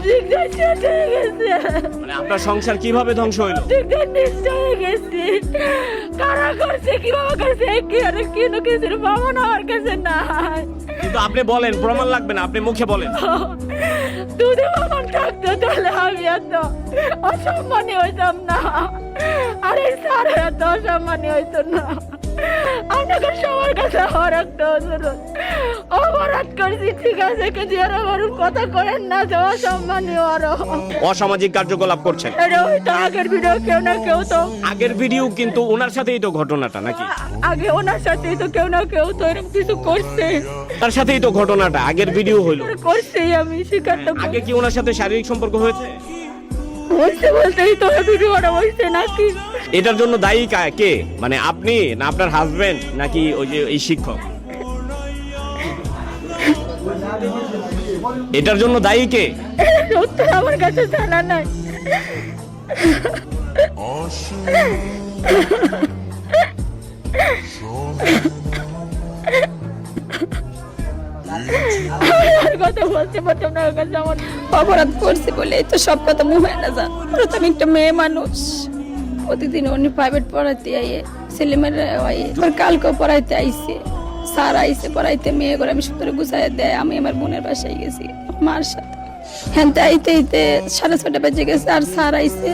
দিকটা শেষ হয়ে গেছে। মানে আপনার সংসার কিভাবে ধ্বংস হইলো? দিকটা নষ্ট হয়ে গেছে। কারা করছে, কিভাবে করছে, কি আর কিনো কিছুর প্রমাণ আমার কাছে নাই। কিন্তু আপনি বলেন, প্রমাণ লাগবে না, আপনি মুখে বলেন। দুধে প্রমাণ থাকতো তাহলে আমি এত অসম্মানী হইতাম না, আরে স্যার এত অসম্মানী হইতো না। আপনাকে সবার কাছে আমার একটা অনুরোধ, অপরাধ করছি ঠিক আছে, কিন্তু আর আমার কথা করেন না যে অসম্মানী আরো অসামাজিক কার্যকলাপ করছেন। এটা হয়তো আগের ভিডিও কেউ না কেউ তো আগের ভিডিও কিন্তু ওনার সাথেই তো ঘটনাটা নাকি? আগে ওনার সাথেই তো কেউ না কেউ তো এরকম কিছু করছে, তার সাথেই তো ঘটনাটা, আগের ভিডিও হইলো। করছেই আমি স্বীকারটা আগে কি ওনার সাথে শারীরিক সম্পর্ক হয়েছে? বলতে বলতেই তো ভিডিওটা হয়েছে নাকি? এটার জন্য দায়ী কে? মানে আপনি না আপনার হাজবেন্ড নাকি ওই যে এই শিক্ষক? এটার জন্য দায়ী কে? উত্তর আমার কাছে জানা নাই। আর কথা বলতে পারতাম না, ওর কাছে আমার অপরাধ করছি বলে তো সব কথা মুখে না যান। প্রথমে একটা মেয়ে মানুষ, প্রতিদিন উনি প্রাইভেট পড়াইতে আইয়ে, ছেলেমেয়েরা আইয়ে, কালকেও পড়াইতে আইসে, স্যার আইসে পড়াইতে, মেয়ে করে আমি সুতরে গুছাই দেয়। আমি আমার বোনের বাসায় গেছি মার সাথে, হ্যান্তে আইতে আইতে 6:30 বেজে গেছে, আর স্যার আইসে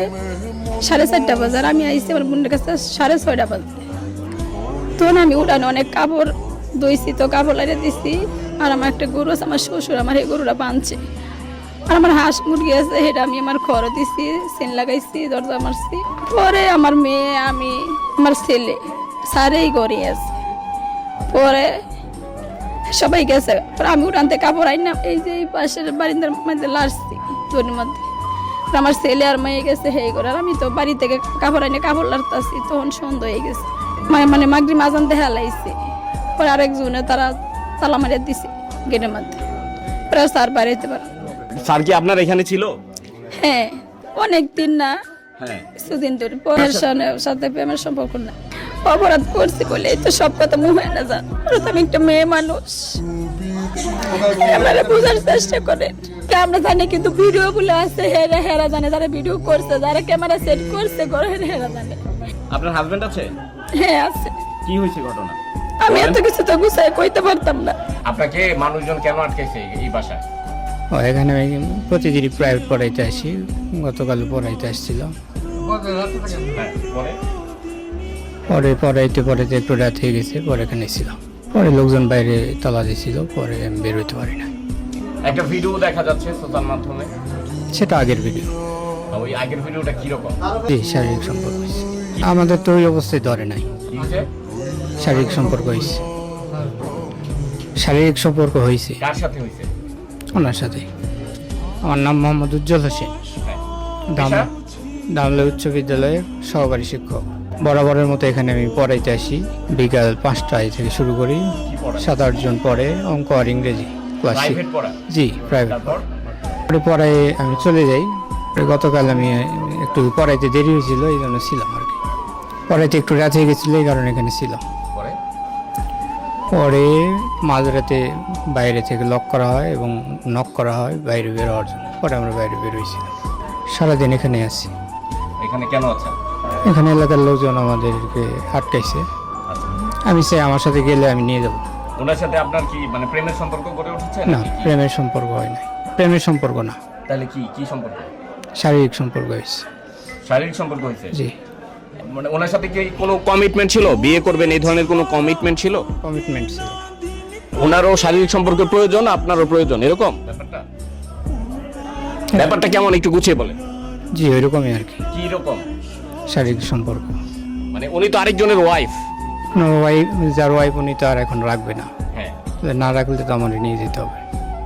4:30 বাজে, আর আমি আইসি আমার বোনের কাছে 6:30 বাজে। তখন আমি উঠানে অনেক কাপড় ধুইছি, তো কাপড় লাইরে দিছি, আর আমার একটা গরু আছে, আমার শ্বশুর আমার এই গরুটা বাঁধছে, আর আমার হাঁস মুরগি আছে, সেটা আমি আমার ঘরে দিছি, সেন লাগাইছি, দরজা মারছি। পরে আমার মেয়ে, আমি, আমার ছেলে সারেই ঘরে আছে। পরে সবাই গেছে, পরে আমি উঠানতে কাপড় আইনা এই যে এই পাশের বারিন্দার মধ্যে লাড়ছি দড়ির মধ্যে। আমার ছেলে আর মেয়ে গেছে হেই করে, আর আমি তো বাড়ি থেকে কাপড় আইনে কাপড় লাড়তাছি, তখন সন্ধ্যা হয়ে গেছে, মানে মাগরিব আজান দেখা লাইছে। পরে আরেকজনে তারা তালা মারিয়ে দিছে গেটের মধ্যে, পরে স্যার বাড়িতে পারে। স্যার কি আপনার এখানে ছিল? হ্যাঁ, অনেক দিন না, হ্যাঁ। কিছুদিন ধরে পরের সাথে প্রেমের সম্পর্ক না, অপরাধ করছি বলে তো সব কথা মুখে না যান। প্রথমে একটা মেয়ে মানুষ, আপনারা বোঝার চেষ্টা করেন। আমরা জানি কিন্তু ভিডিও গুলো আছে, হেরা জানে, যারা ভিডিও করছে, যারা ক্যামেরা সেট করছে হেরা জানে। আপনার হাজবেন্ড আছে? হ্যাঁ আছে। কি হয়েছে ঘটনা? আমি এত কিছু তো গুছাই কইতে পারতাম না। আপনাকে মানুষজন কেন আটকাইছে এই বাসায়? এখানে আমি প্রতিদিনই প্রাইভেট পড়াইতে আসি, গতকাল পড়াইতে আসছিল। হ্যাঁ, পরে পরে পড়াইতে একটু রাত হয়ে গেছে, পরে এখানে ছিল। পরে লোকজন বাইরে তালা দিয়েছিল, পরে আমি বের হইতে পারি না। একটা ভিডিও দেখা যাচ্ছে সোশ্যাল মাধ্যমে, সেটা আগের ভিডিও। ওই আগের ভিডিওটা কিরকম? জি, শারীরিক সম্পর্ক হয়েছে। আমাদের তো ওই অবস্থায় ধরে নাই, কি হয়েছে? শারীরিক সম্পর্ক হয়েছে। শারীরিক সম্পর্ক হয়েছে কার সাথে হয়েছে? ওনার সাথে। আমার নাম মোহাম্মদ উজ্জ্বল হোসেন, পেশা? দামলা উচ্চ বিদ্যালয়ের সহকারী শিক্ষক। বরাবরের মতো এখানে আমি পড়াইতে আসি, বিকাল 5টায় থেকে শুরু করি। কি পড়া? 7-8 জন পড়ে, অঙ্ক আর ইংরেজি ক্লাস। প্রাইভেট পড়া? জি, প্রাইভেট। তারপর পরে পড়ায় আমি চলে যাই। পরে গতকাল আমি একটু পড়াইতে দেরি হয়েছিল, এই জন্য ছিলাম আর কি। পড়াইতে একটু রাত হয়ে গেছিলো, এই কারণে এখানে ছিলাম। পরে পরে মাঝরাতে বাইরে থেকে লক করা হয় এবং নক করা হয় বাইরে বের হওয়ার জন্য। পরে আমরা বাইরে বের হয়েছিলাম। সারাদিন এখানে আছি। এখানে কেন আছেন? এখানে এলাকার লোকজন আমাদেরকে আটকাইছে। আমি চাই আমার সাথে গেলে আমি নিয়ে যাব। ওনার সাথে আপনার কি মানে প্রেমের সম্পর্ক গড়ে উঠেছে? না, প্রেমের সম্পর্ক হয় নাই। প্রেমের সম্পর্ক না, তাহলে কি সম্পর্ক? শারীরিক সম্পর্ক হয়েছে। শারীরিক সম্পর্ক হয়েছে? জি। মানে ওনার সাথে কি কোনো কমিটমেন্ট ছিল, বিয়ে করবেন এই ধরনের কোনো কমিটমেন্ট ছিল? কমিটমেন্ট ছিল। ওনারও শারীরিক সম্পর্কের প্রয়োজন, আপনারও প্রয়োজন, এরকম ব্যাপারটা কেমন একটু গুছিয়ে বলেন। জি, ওইরকমই আর কি। কি রকম শারীরিক সম্পর্ক মানে? উনি তো আরেকজনের ওয়াইফ। যার ওয়াইফ উনি তো আর এখন রাখবে না। হ্যাঁ, না রাখলে তো আমার নিয়ে যেতে হবে।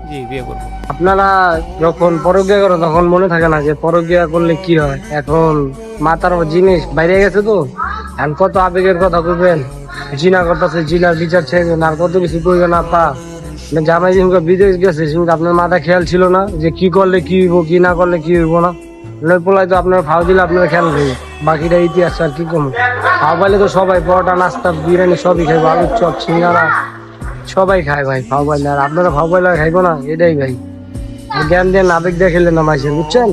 জি, বিয়ে করবো। আপনারা যখন পরকিয়া করো তখন মনে থাকে না যে পরকিয়া করলে কি হয়। এখন মাথার জিনিস বাইরে গেছে তো, এখন কত আবেগের কথা কইবেন, জিনা করতেছে, জিনার বিচার ছেড়ে আর কত কিছু কইবেন। আপা জামাই যেমন বিদেশ গেছে সেমন আপনার মাথা খেয়াল ছিল না যে কি করলে কি হইব, কি না করলে কি হইব না। পোলাই তো আপনার ফাও দিলে আপনার খেয়াল করবে, বাকিটা ইতিহাস আর কি কম। ফাও পাইলে তো সবাই পরোটা, নাস্তা, বিরিয়ানি সবই খাইবো, আলুর চপ, সিঙ্গারা সবাই খায় ভাই ফাও পাইলে। আর আপনারা ফাও পাইলে খাইবো না, এটাই ভাই। জ্ঞান দেন, আবেগ দিয়ে খেলেন না মাইসের, বুঝছেন?